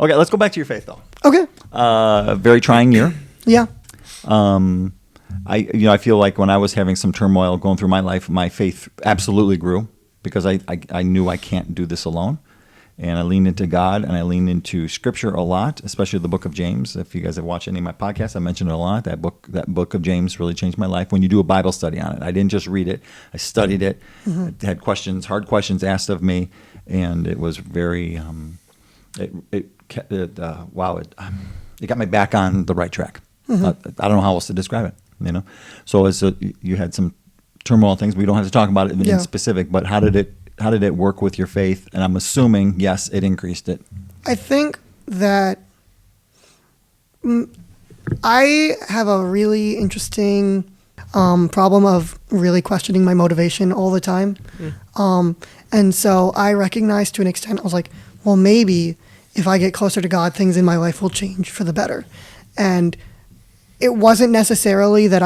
Okay, let's go back to your faith, though. Okay. Very trying year. Yeah. I feel like when I was having some turmoil going through my life, my faith absolutely grew because I knew I can't do this alone. And I leaned into God, and I leaned into Scripture a lot, especially the book of James. If you guys have watched any of my podcasts, I mentioned it a lot. That book of James really changed my life when you do a Bible study on it. I didn't just read it. I studied it. I had questions, hard questions asked of me, and it was very it got me back on the right track. I don't know how else to describe it, So you had some turmoil things. We don't have to talk about it in specific, but how did it work with your faith? And I'm assuming, yes, it increased it. I think that I have a really interesting problem of really questioning my motivation all the time. And so I recognized to an extent, I was like, well, maybe if I get closer to God, things in my life will change for the better. And it wasn't necessarily that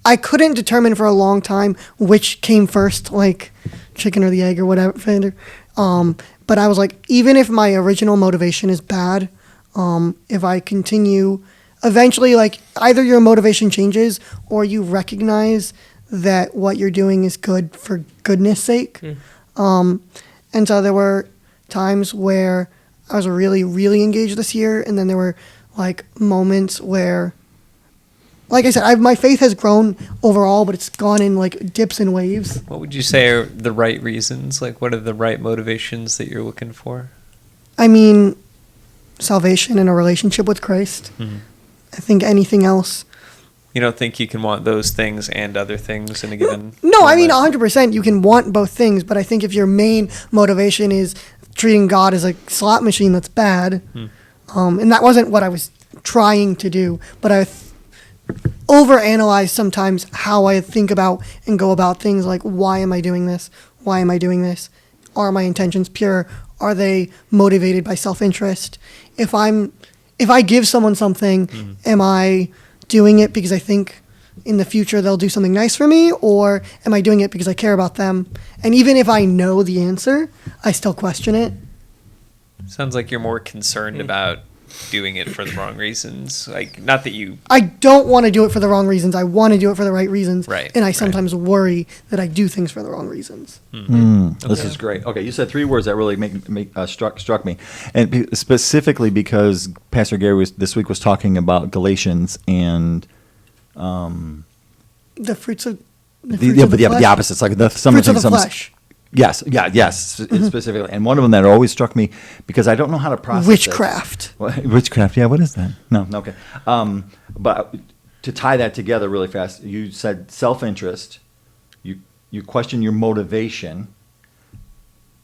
I couldn't determine for a long time which came first, like chicken or the egg or whatever. But I was like, even if my original motivation is bad, if I continue, eventually, like either your motivation changes or you recognize that what you're doing is good for goodness sake. And so there were times where I was really, really engaged this year, and then there were like moments where, like I said, my faith has grown overall, but it's gone in like dips and waves. What would you say are the right reasons? Like, what are the right motivations that you're looking for? I mean, salvation and a relationship with Christ. I think anything else. You don't think you can want those things and other things in a given No, I mean, 100% you can want both things, but I think if your main motivation is treating God as a slot machine, that's bad. And that wasn't what I was trying to do, but I overanalyze sometimes how I think about and go about things, like, why am I doing this? Why am I doing this? Are my intentions pure? Are they motivated by self-interest? If I give someone something, am I doing it because I think in the future they'll do something nice for me, or am I doing it because I care about them? And even if I know the answer, I still question it. Sounds like you're more concerned about doing it for the wrong reasons. Like, not that you... I don't want to do it for the wrong reasons. I want to do it for the right reasons. Right. And I sometimes worry that I do things for the wrong reasons. This is great. Okay, you said 3 words that really struck me, and specifically because Pastor Gary this week was talking about Galatians and The fruits of the the opposites, like some fruits of of the flesh. Yes, specifically, and one of them that always struck me because I don't know how to process Witchcraft. Witchcraft, yeah. What is that? No, okay. But to tie that together really fast, you said self-interest. You question your motivation.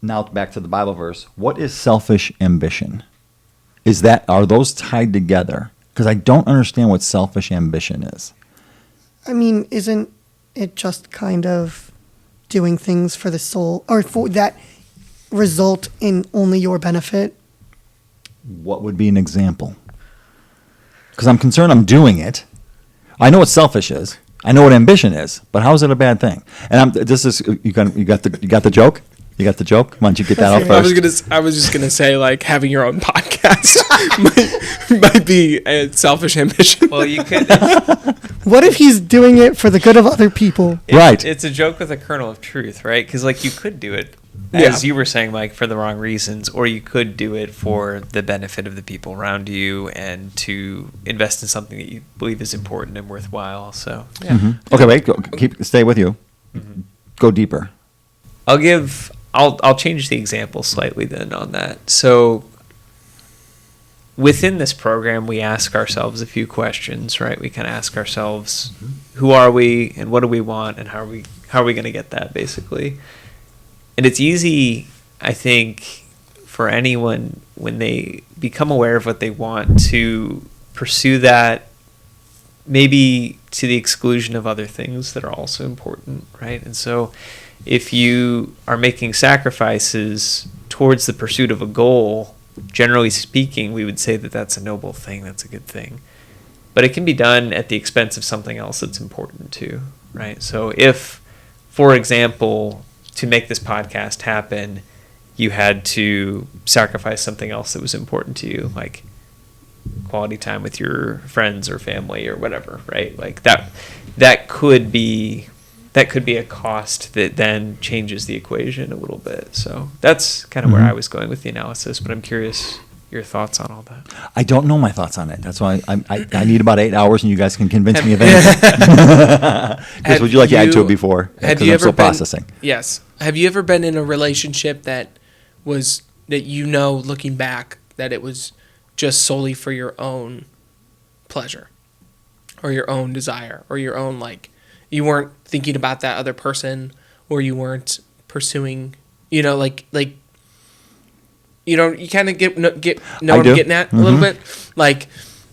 Now back to the Bible verse. What is selfish ambition? Are those tied together? Because I don't understand what selfish ambition is. I mean, isn't it just kind of doing things for the soul, or for that result in only your benefit? What would be an example? Because I'm concerned I'm doing it. I know what selfish is. I know what ambition is, but how is it a bad thing? And you got the joke? You got the joke? Why don't you get that out first? I was just gonna say, like, having your own podcast might be a selfish ambition. Well, you could... What if he's doing it for the good of other people? Right. It's a joke with a kernel of truth, right? Because, like, you could do it, as you were saying, like, for the wrong reasons, or you could do it for the benefit of the people around you and to invest in something that you believe is important and worthwhile. So, yeah. Okay, wait. Stay with you. Go deeper. I'll change the example slightly then on that. So within this program, we ask ourselves a few questions, right? We kind of ask ourselves, who are we and what do we want and how are we going to get that, basically? And it's easy, I think, for anyone when they become aware of what they want to pursue that, maybe to the exclusion of other things that are also important, right? And so if you are making sacrifices towards the pursuit of a goal, generally speaking, we would say that that's a noble thing, that's a good thing. But it can be done at the expense of something else that's important too, right? So if, for example, to make this podcast happen, you had to sacrifice something else that was important to you, like quality time with your friends or family or whatever, right? Like that could be a cost that then changes the equation a little bit. So that's kind of where I was going with the analysis, but I'm curious your thoughts on all that. I don't know my thoughts on it. That's why I need about 8 hours, and you guys can convince me of anything. Chris, would you like to add to it before? Have Because you I'm ever still been, processing. Yes. Have you ever been in a relationship that looking back, that it was just solely for your own pleasure or your own desire or your own, like, you weren't thinking about that other person, or you weren't pursuing, you kind of get what I'm getting at a little bit. Like,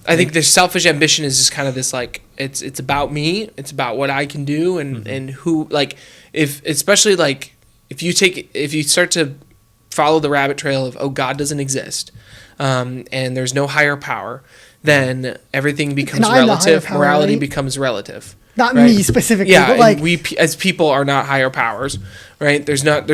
I think the selfish ambition is just kind of this, like, it's about me, it's about what I can do, and who, like, especially if you start to follow the rabbit trail of, oh, God doesn't exist, and there's no higher power, then everything becomes relative. Power, morality right? becomes relative. Not right? me specifically, Yeah, but like we as people are not higher powers, right? There's not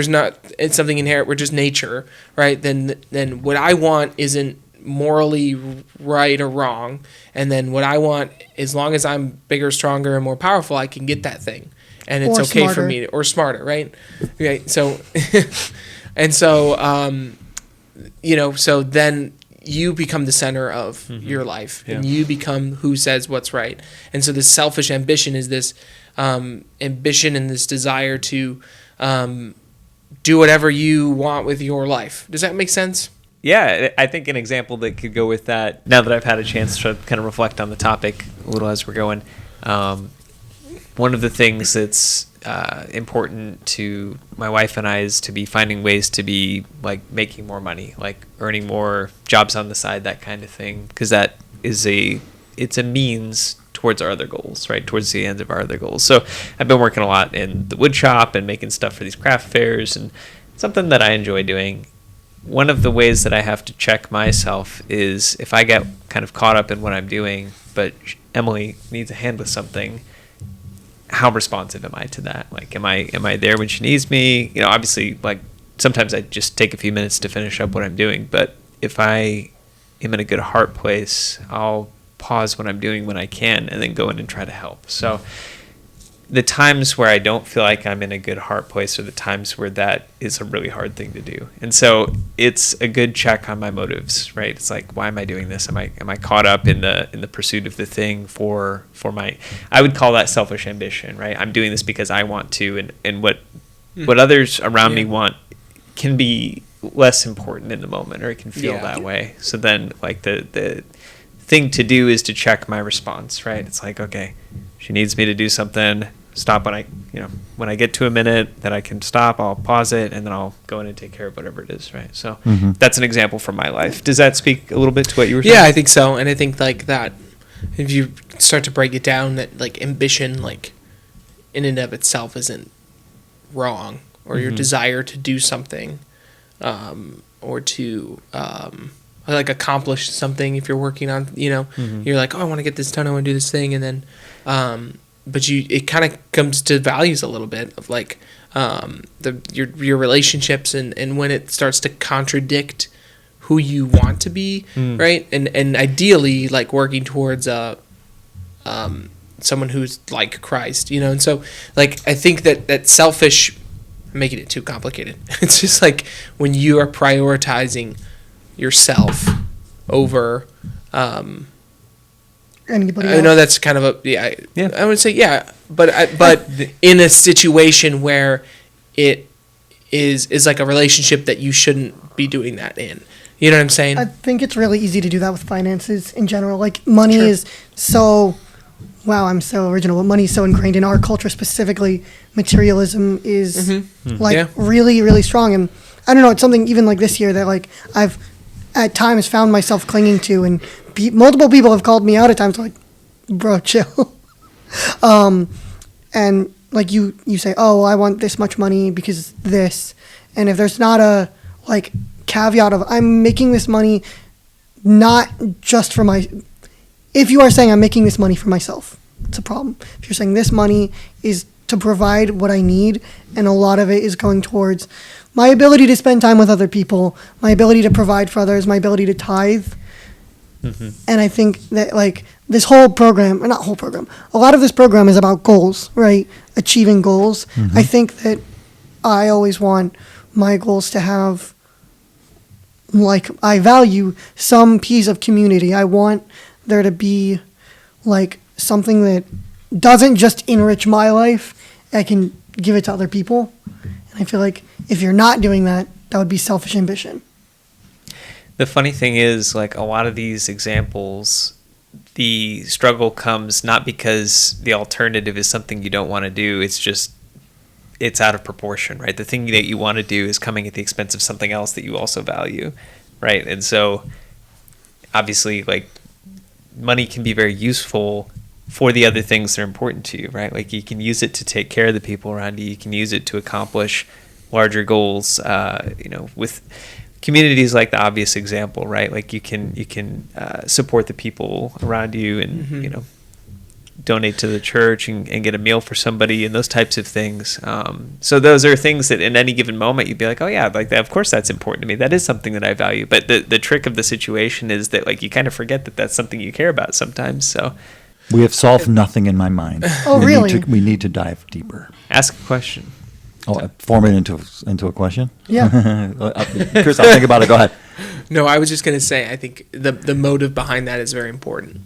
it's something inherent. We're just nature, right? Then what I want isn't morally right or wrong, and then what I want, as long as I'm bigger, stronger, and more powerful, I can get that thing, and it's Or okay smarter. for me or smarter, right? Right. So, and so so then you become the center of your life, and you become who says what's right. And so this selfish ambition is this ambition and this desire to do whatever you want with your life. Does that make sense? Yeah, I think an example that could go with that, now that I've had a chance to kind of reflect on the topic a little as we're going, one of the things that's important to my wife and I is to be finding ways to be, like, making more money, like earning more, jobs on the side, that kind of thing, because that is it's a means towards our other goals, right? Towards the end of our other goals. So I've been working a lot in the wood shop and making stuff for these craft fairs, and something that I enjoy doing. One of the ways that I have to check myself is if I get kind of caught up in what I'm doing, but Emily needs a hand with something, how responsive am I to that? Like, am I there when she needs me? Obviously, like, sometimes I just take a few minutes to finish up what I'm doing, but if I am in a good heart place, I'll pause what I'm doing when I can and then go in and try to help. So the times where I don't feel like I'm in a good heart place are the times where that is a really hard thing to do. And so it's a good check on my motives, right? It's like, why am I doing this? Am I caught up in the pursuit of the thing for my, I would call that selfish ambition, right? I'm doing this because I want to, and what others around me want can be less important in the moment, or it can feel that way. So then, like, the thing to do is to check my response, right? It's like, okay, she needs me to do something. Stop when I get to a minute that I can stop, I'll pause it, and then I'll go in and take care of whatever it is, right? So that's an example from my life. Does that speak a little bit to what you were saying? Yeah, I think so. And I think, like, that if you start to break it down, that, like, ambition, like, in and of itself isn't wrong, or your desire to do something, or to like accomplish something. If you're working on, you're like, oh, I want to get this done, I want to do this thing, and then but it kind of comes to values a little bit of, like, your relationships, and when it starts to contradict who you want to be, right? And ideally, like, working towards someone who's like Christ, and so, like, I think that selfish, I'm making it too complicated. It's just like when you are prioritizing yourself over anybody I else. know that's kind of I would say but in a situation where it is like a relationship that you shouldn't be doing that in. You know what I'm saying? I think it's really easy to do that with finances in general. Like, money is so, wow, I'm so original, but money is so ingrained in our culture specifically. Materialism is really, really strong. And I don't know, it's something even like this year that, like, I've at times found myself clinging to, and multiple people have called me out at times, like, bro, chill. And like you say, oh, I want this much money because this. And if there's not a, like, caveat of, I'm making this money not just for if you are saying I'm making this money for myself, it's a problem. If you're saying this money is to provide what I need, and a lot of it is going towards my ability to spend time with other people, my ability to provide for others, my ability to tithe. And I think that like this whole program, or not whole program, a lot of this program is about goals, right? Achieving goals. I think that I always want my goals to have, like, I value some piece of community. I want there to be like something that doesn't just enrich my life, I can give it to other people. And I feel like if you're not doing that, that would be selfish ambition. The funny thing is, like, a lot of these examples, the struggle comes not because the alternative is something you don't want to do. It's just, it's out of proportion, right? The thing that you want to do is coming at the expense of something else that you also value, right? And so, obviously, like, money can be very useful for the other things that are important to you, right? Like, you can use it to take care of the people around you. You can use it to accomplish larger goals, with communities like the obvious example, right? Like you can support the people around you and, donate to the church and get a meal for somebody and those types of things. So those are things that in any given moment you'd be like, oh yeah, like that, of course that's important to me. That is something that I value. But the trick of the situation is that like you kind of forget that that's something you care about sometimes. So We have solved nothing in my mind. Oh, really? We need to dive deeper. ask a question. Oh, form it into a question? Yeah. Chris, I'll think about it. Go ahead. No, I was just going to say, I think the motive behind that is very important.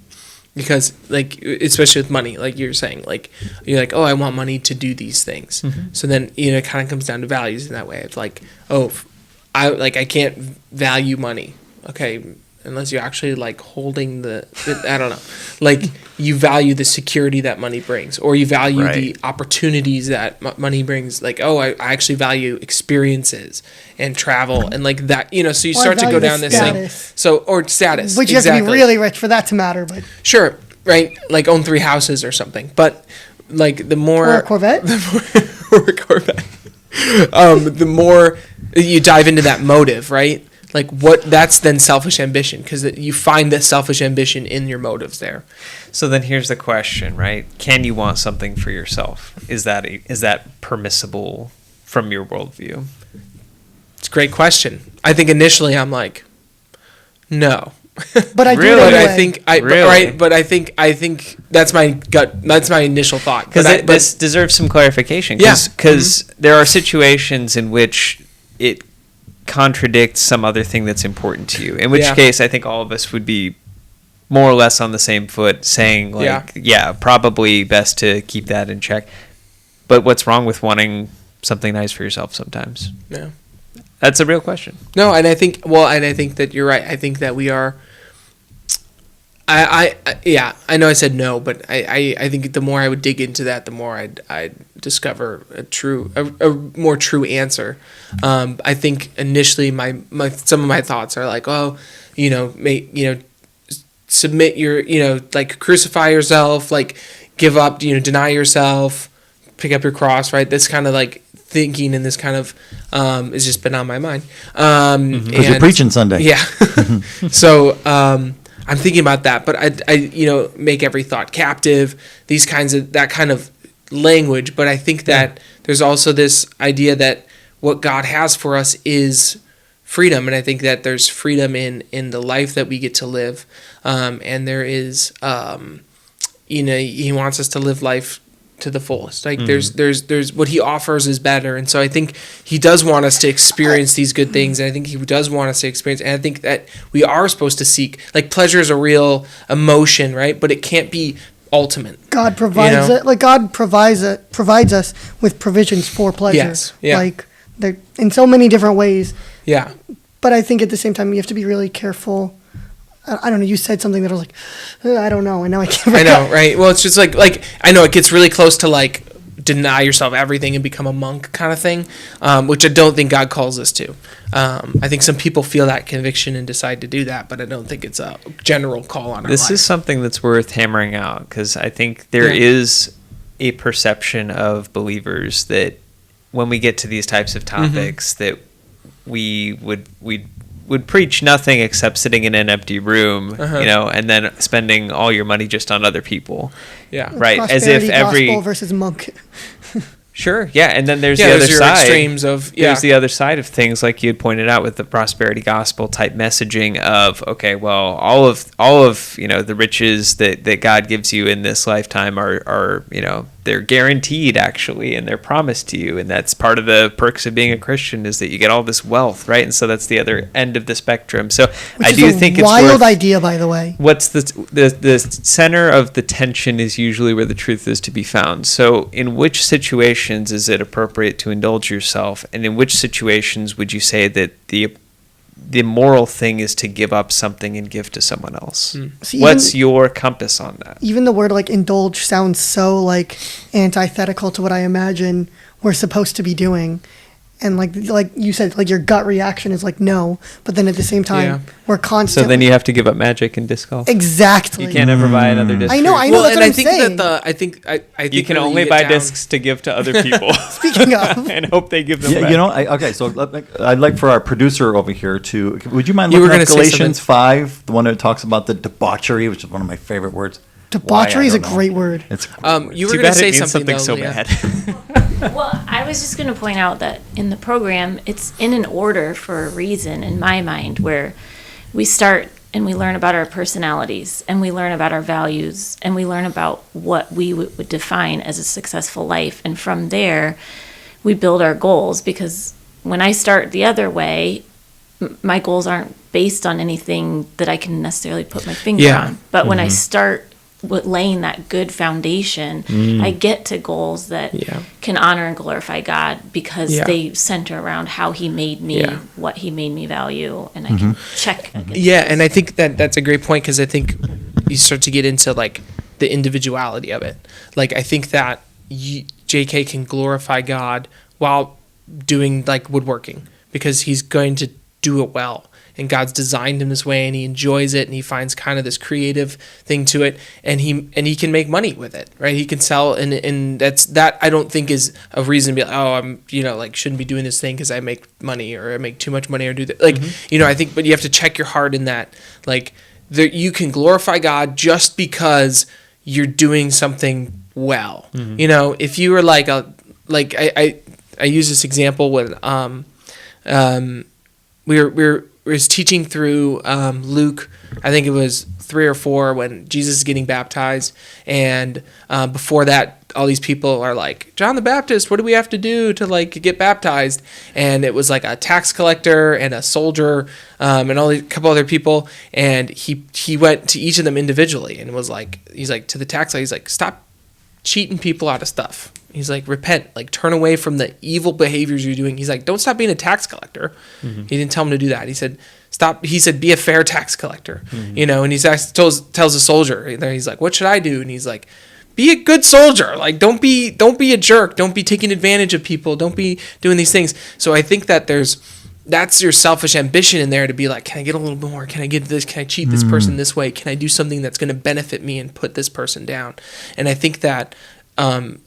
Because, like, especially with money, like you're saying, like, you're like, oh, I want money to do these things. Mm-hmm. So then, it kind of comes down to values in that way. It's like, oh, I can't value money. Okay, unless you're actually, like, holding the I don't know. Like, you value the security that money brings. Or you value the opportunities that money brings. Like, oh, I actually value experiences and travel and, like, that, so you start to go down this thing. So, or status. Which you have to be really rich for that to matter. But sure, right? Like, own 3 houses or something. But, like, the more... Or a Corvette? Or a Corvette. The more you dive into that motive, right? Like, that's then selfish ambition, because you find that selfish ambition in your motives there. So then here's the question, right? Can you want something for yourself? Is that permissible from your worldview? It's a great question. I think initially I'm like, no. But I Really? do it But anyway. But I think that's my gut. That's my initial thought. Because this deserves some clarification. Because there are situations in which it contradicts some other thing that's important to you. In which case, I think all of us would be more or less on the same foot, saying like, yeah, probably best to keep that in check. But what's wrong with wanting something nice for yourself sometimes? Yeah, that's a real question. No, and I think that you're right. I think that we are. I know I said no, but I think the more I would dig into that, the more I'd discover a more true answer. I think initially my some of my thoughts are like, oh, submit your, like crucify yourself, like give up, deny yourself, pick up your cross, right? This kind of like thinking and this kind of has just been on my mind. Because you're preaching Sunday. Yeah. So I'm thinking about that, but I make every thought captive, that kind of language. But I think that there's also this idea that what God has for us is freedom. And I think that there's freedom in the life that we get to live. And there is, he wants us to live life to the fullest. Like there's what he offers is better. And so I think he does want us to experience these good things. And I think he does want us to experience, and I think that we are supposed to seek, like, pleasure is a real emotion, right? But it can't be ultimate. God provides it. Like God provides us with provisions for pleasure. Yes. Yeah. Like they're in so many different ways. Yeah. But I think at the same time you have to be really careful. I don't know. You said something that I was like, I don't know, and now I can't. I know, right? Well, it's just like I know it gets really close to like deny yourself everything and become a monk kind of thing, which I don't think God calls us to. I think some people feel that conviction and decide to do that, but I don't think it's a general call on our life. This is something that's worth hammering out, because I think there is a perception of believers that when we get to these types of topics, that we would preach nothing except sitting in an empty room, and then spending all your money just on other people. Yeah. Right. As if gospel versus monk. Sure. Yeah. And then there's Yeah, the there's other your side. extremes of There's the other side of things, like you had pointed out with the prosperity gospel type messaging of, okay, well, all of the riches that God gives you in this lifetime are they're guaranteed actually, and they're promised to you, and that's part of the perks of being a Christian is that you get all this wealth, right? And so that's the other end of the spectrum. So Which I is do a think it's wild worth, idea, by the way. what's the center of the tension is usually where the truth is to be found. So in which situations is it appropriate to indulge yourself, and in which situations would you say that the moral thing is to give up something and give to someone else? See, What's your compass on that? Even the word like indulge sounds so like antithetical to what I imagine we're supposed to be doing. And like you said, like your gut reaction is like no, but then at the same time Yeah. we're So constantly then you have to give up magic and disc golf. exactly. You can't ever buy another disc. I know Well, that's and what I I'm think saying. that I think You can really only get buy down- discs to give to other people. Speaking of, And hope they give them Yeah, back. okay. So I'd like for our producer over here to. Would you mind You were looking gonna up say Galatians something. 5, the one that talks about the debauchery, which is one of my favorite words. debauchery Why, I is a don't know. great word. It's a great word. You were Too going bad to it say means something so though, Leah. bad. Well, I was just going to point out that in the program, it's in an order for a reason in my mind, where we start and we learn about our personalities and we learn about our values and we learn about what we would define as a successful life. And from there, we build our goals, because when I start the other way, my goals aren't based on anything that I can necessarily put my finger Yeah. on. But when I start with laying that good foundation, I get to goals that Yeah. can honor and glorify God, because Yeah. they center around how he made me, Yeah. what he made me value, and I can check. Yeah, and I think that that's a great point, because I think you start to get into like the individuality of it. Like I think that JK can glorify God while doing like woodworking, because he's going to do it well, and God's designed him this way, and he enjoys it, and he finds kind of this creative thing to it, and he can make money with it, right? He can sell, and that I don't think is a reason to be like, oh, I'm like shouldn't be doing this thing because I make money, or I make too much money, or do that. Like I think, but you have to check your heart in that. Like you can glorify God just because you're doing something well. If you were like I use this example when we was teaching through Luke, I think it was 3 or 4, when Jesus is getting baptized, and before that, all these people are like, John the Baptist, what do we have to do to like get baptized? And it was like a tax collector and a soldier, and a couple other people, and he went to each of them individually and was like, he's like to the tax collector, he's like, stop cheating people out of stuff. He's like, repent, like turn away from the evil behaviors you're doing. He's like, don't stop being a tax collector. He didn't tell him to do that. He said, stop. He said, be a fair tax collector, and he tells the soldier, he's like, what should I do? And he's like, be a good soldier. Like, don't be a jerk. Don't be taking advantage of people. Don't be doing these things. So I think that that's your selfish ambition in there to be like, can I get a little more? Can I get this? Can I cheat this person this way? Can I do something that's going to benefit me and put this person down? And I think that,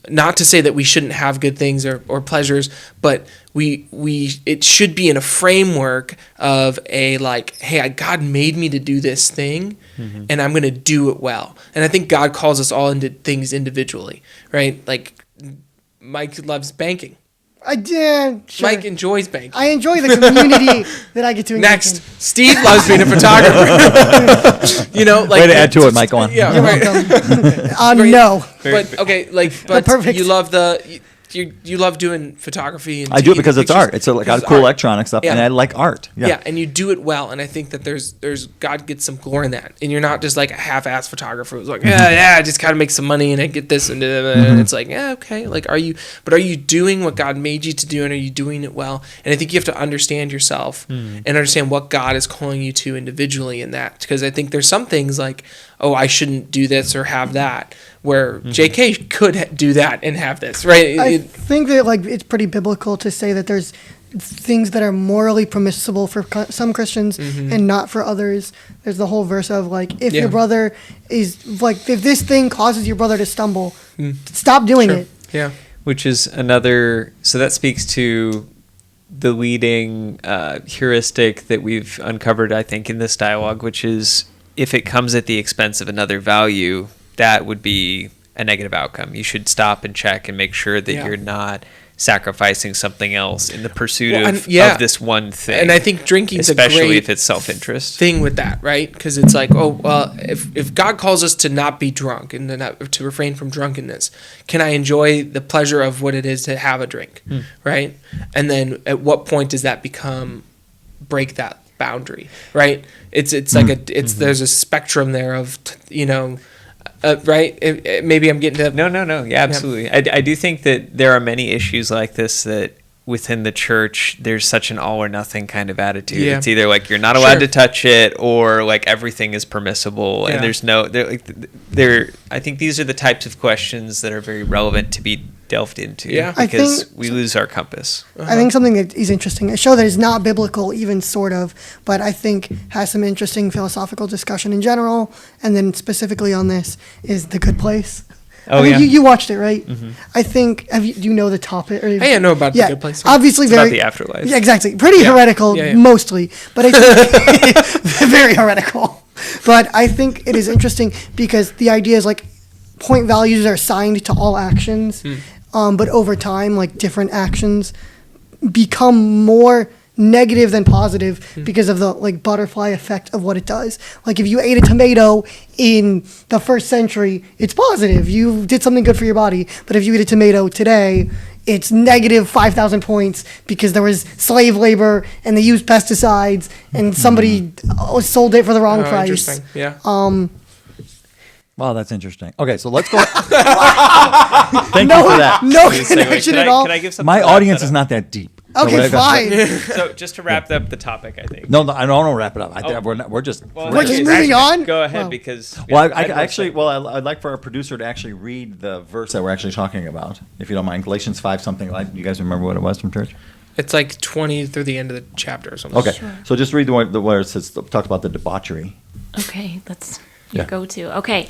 not to say that we shouldn't have good things or pleasures, but it should be in a framework of a like, hey, God made me to do this thing, and I'm going to do it well. And I think God calls us all into things individually, right? Like Mike loves banking. I did. Sure. Mike enjoys banking. I enjoy the community that I get to engage Next, in. Steve loves being a photographer. Way to add to it, Mike. Go on. Yeah, You're right. welcome. No. But okay, but perfect. you love you love doing photography. And I do it taking because it's pictures art. It's got because cool art. electronic stuff, and Yeah. I like art. Yeah, and you do it well, and I think that there's God gets some glory in that, and you're not just like a half-ass photographer who's like, I just gotta make some money and I get this, and it's like, okay, like are you doing what God made you to do, and are you doing it well? And I think you have to understand yourself and understand what God is calling you to individually in that, because I think there's some things like, oh, I shouldn't do this or have that, where JK could do that and have this, right? I think that like it's pretty biblical to say that there's things that are morally permissible for some Christians and not for others. There's the whole verse of like, if your brother is like, if this thing causes your brother to stumble, stop doing it. Yeah. Which is another, so that speaks to the leading heuristic that we've uncovered, I think, in this dialogue, which is if it comes at the expense of another value, that would be a negative outcome. You should stop and check and make sure that you're not sacrificing something else in the pursuit of this one thing. And I think drinking's especially a great if it's self-interest thing with that, right? Because it's like, oh, well, if God calls us to not be drunk and to refrain from drunkenness, can I enjoy the pleasure of what it is to have a drink, right? And then at what point does that break that boundary, right? It's like there's a spectrum there of, right? Maybe I'm getting to... No. Yeah, absolutely. I do think that there are many issues like this that within the church, there's such an all or nothing kind of attitude. Yeah. It's either like you're not allowed to touch it or like everything is permissible. And there's no... I think these are the types of questions that are very relevant to be delved into because we lose our compass. I think something that is interesting, a show that is not biblical even sort of, but I think has some interesting philosophical discussion in general, and then specifically on this, is The Good Place. You watched it, right? Mm-hmm. I think, do you know the topic? I know about The Good Place. Obviously it's about the afterlife. Yeah, exactly. Pretty heretical, mostly, but I think very heretical. But I think it is interesting because the idea is like point values are assigned to all actions. But over time, like different actions become more negative than positive because of the like butterfly effect of what it does. Like if you ate a tomato in the 1st century, it's positive. You did something good for your body. But if you eat a tomato today, it's negative 5,000 points because there was slave labor and they used pesticides and somebody sold it for the wrong price. Interesting. Yeah. Wow, that's interesting. Okay, so let's go. Thank you for that. No connection at all. Can I give something? My audience is not that deep. Okay, fine. So just to wrap up the topic, I think. No, I don't want to wrap it up. We're just moving on. Go ahead because. Well, I'd like for our producer to actually read the verse that we're actually talking about, if you don't mind. Galatians 5 something like. You guys remember what it was from church? It's like 20 through the end of the chapter or something. Okay, so just read the one where it says talks about the debauchery. Okay, that's your go-to. Okay,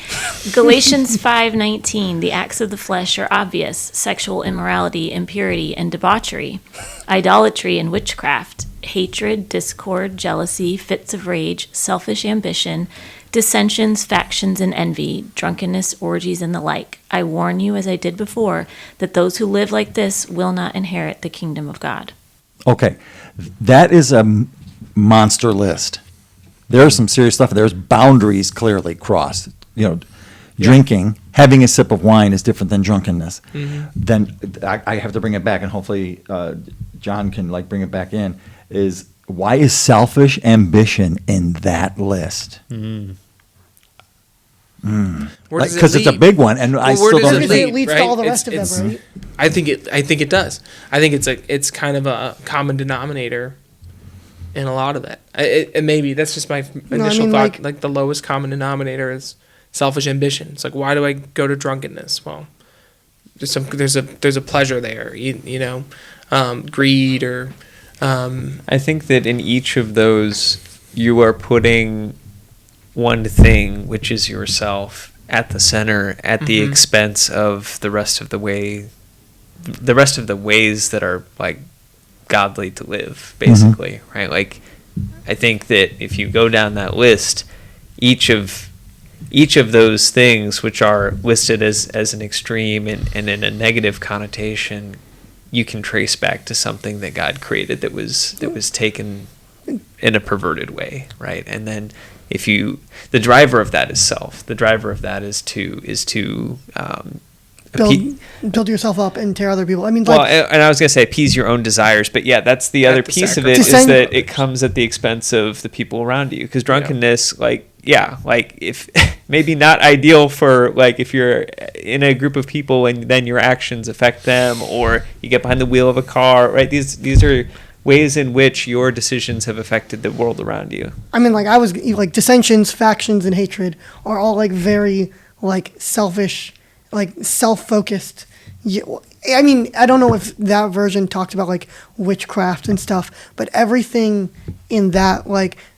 Galatians 5:19. The acts of the flesh are obvious: sexual immorality, impurity, and debauchery, idolatry and witchcraft, hatred, discord, jealousy, fits of rage, selfish ambition, dissensions, factions, and envy, drunkenness, orgies, and the like. I warn you, as I did before, that those who live like this will not inherit the kingdom of God. Okay, that is a monster list. There's some serious stuff. There's boundaries clearly crossed. Drinking, having a sip of wine is different than drunkenness. Mm-hmm. Then I have to bring it back, and hopefully John can bring it back in. Is why is selfish ambition in that list? Because it's a big one, and I still don't understand. It leads to all the rest of them, right? I think it does. I think it's kind of a common denominator in a lot of that. It maybe that's just my initial thought. Like the lowest common denominator is selfish ambition. It's like, why do I go to drunkenness? Well, there's a pleasure there, greed or. I think that in each of those, you are putting one thing, which is yourself, at the center, at the expense of the rest of the ways that are like godly to live, basically, right? Like, I think that if you go down that list, each of those things which are listed as an extreme and in a negative connotation, you can trace back to something that God created that was taken in a perverted way, right? And then the driver of that is self. The driver of that is to build yourself up and tear other people. I mean, and I was gonna say appease your own desires, but yeah, that's the other piece of it is that it comes at the expense of the people around you. Because drunkenness, if maybe not ideal for if you're in a group of people and then your actions affect them, or you get behind the wheel of a car, right? These are ways in which your decisions have affected the world around you. I mean, dissensions, factions, and hatred are all very selfish, self-focused. I mean, I don't know if that version talked about witchcraft and stuff, but everything in that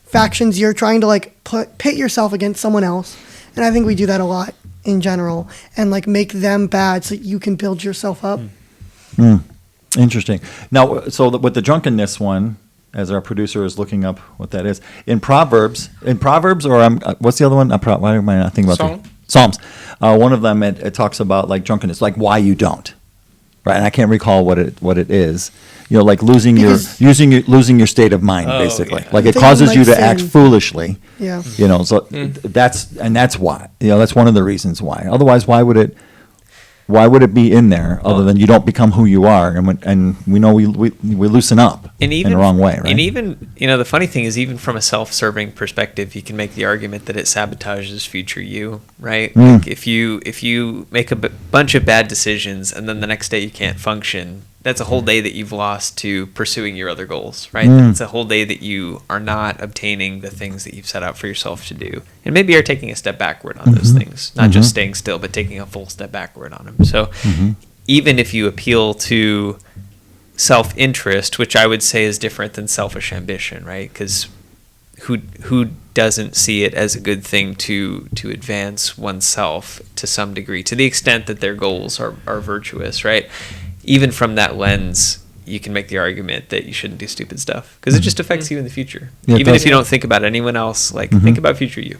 factions, you're trying to pit yourself against someone else, and I think we do that a lot in general, and make them bad so you can build yourself up. Interesting. Now, with the drunkenness one, as our producer is looking up what that is in Proverbs, or what's the other one? Why am I not thinking about Psalms. One of them it talks about like drunkenness, like why you don't, right? And I can't recall what it is. You know, like losing Because- losing your state of mind, Oh, basically. yeah. Like it Thinking causes like you to sin. act foolishly. Yeah. You know, so that's why. You know, that's one of the reasons why. Otherwise, why would it be in there other than you don't become who you are, and we know we loosen up And even in the wrong way, right? And even, you know, the funny thing is, even from a self-serving perspective, you can make the argument that it sabotages future you, right? Mm. Like if you make a bunch of bad decisions and then the next day you can't function, that's a whole day that you've lost to pursuing your other goals, right? Mm. It's a whole day that you are not obtaining the things that you've set out for yourself to do, and maybe you're taking a step backward on those things, not just staying still, but taking a full step backward on them. So even if you appeal to self-interest, which I would say is different than selfish ambition, right? Because who doesn't see it as a good thing to advance oneself to some degree, to the extent that their goals are virtuous, right? Even from that lens, you can make the argument that you shouldn't do stupid stuff because it just affects you in the future. Yeah, it Even does. if you don't think about anyone else, like think about future you.